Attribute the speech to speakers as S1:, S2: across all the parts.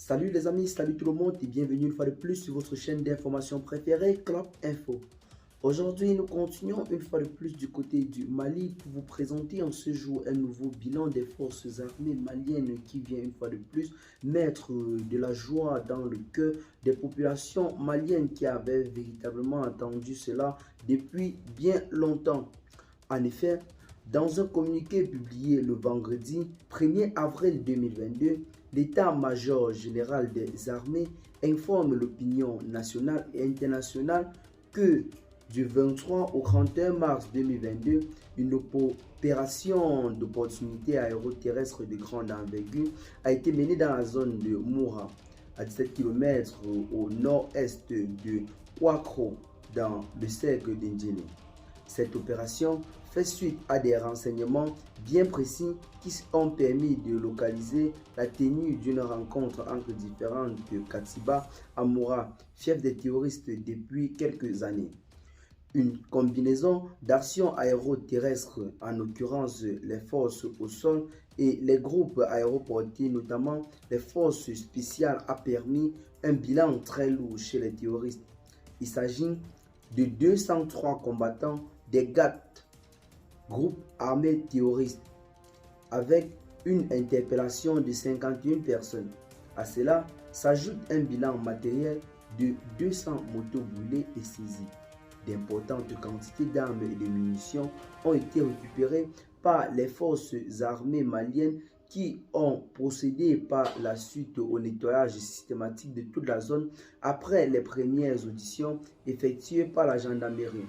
S1: Salut les amis, salut tout le monde et bienvenue une fois de plus sur votre chaîne d'information préférée, Club Info. Aujourd'hui, nous continuons une fois de plus du côté du Mali pour vous présenter en ce jour un nouveau bilan des forces armées maliennes qui vient une fois de plus mettre de la joie dans le cœur des populations maliennes qui avaient véritablement attendu cela depuis bien longtemps. En effet, dans un communiqué publié le vendredi 1er avril 2022, l'état-major général des armées informe l'opinion nationale et internationale que du 23 au 31 mars 2022, une opération d'opportunité aéroterrestre de grande envergure a été menée dans la zone de Moura, à 17 km au nord-est de Ouakro, dans le cercle d'Indjéné. Cette opération fait suite à des renseignements bien précis qui ont permis de localiser la tenue d'une rencontre entre différentes Katiba Amoura, fief des terroristes depuis quelques années. Une combinaison d'actions aéroterrestres, en l'occurrence les forces au sol et les groupes aéroportés, notamment les forces spéciales, a permis un bilan très lourd chez les terroristes. Il s'agit de 203 combattants des GAT, groupe armé terroriste, avec une interpellation de 51 personnes. À cela s'ajoute un bilan matériel de 200 motos brûlées et saisies. D'importantes quantités d'armes et de munitions ont été récupérées par les forces armées maliennes qui ont procédé par la suite au nettoyage systématique de toute la zone après les premières auditions effectuées par la gendarmerie.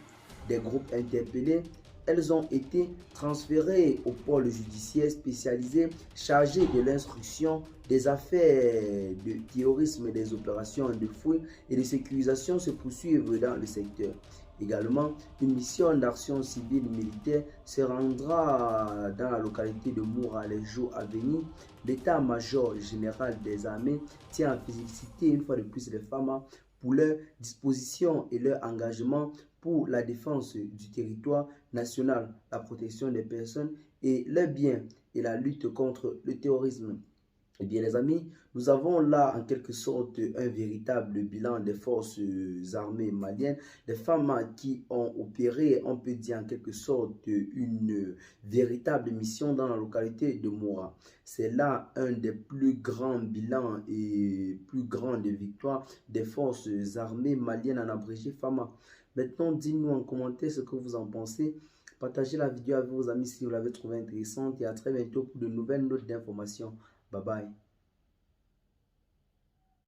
S1: Des groupes interpellés, elles ont été transférées au pôle judiciaire spécialisé chargé de l'instruction des affaires de terrorisme et des opérations de fouille et de sécurisation se poursuivent dans le secteur. Également, une mission d'action civile militaire se rendra dans la localité de Moura les jours à venir. L'état-major général des armées tient à féliciter une fois de plus les femmes pour leur disposition et leur engagement pour la défense du territoire national, la protection des personnes et leurs biens et la lutte contre le terrorisme. Eh bien les amis, nous avons là en quelque sorte un véritable bilan des forces armées maliennes, des femmes qui ont opéré, on peut dire en quelque sorte, une véritable mission dans la localité de Moura. C'est là un des plus grands bilans et plus grandes victoires des forces armées maliennes en abrégé FAMA. Maintenant, dites-nous en commentaire ce que vous en pensez. Partagez la vidéo avec vos amis si vous l'avez trouvée intéressante et à très bientôt pour de nouvelles notes d'informations. Bye bye.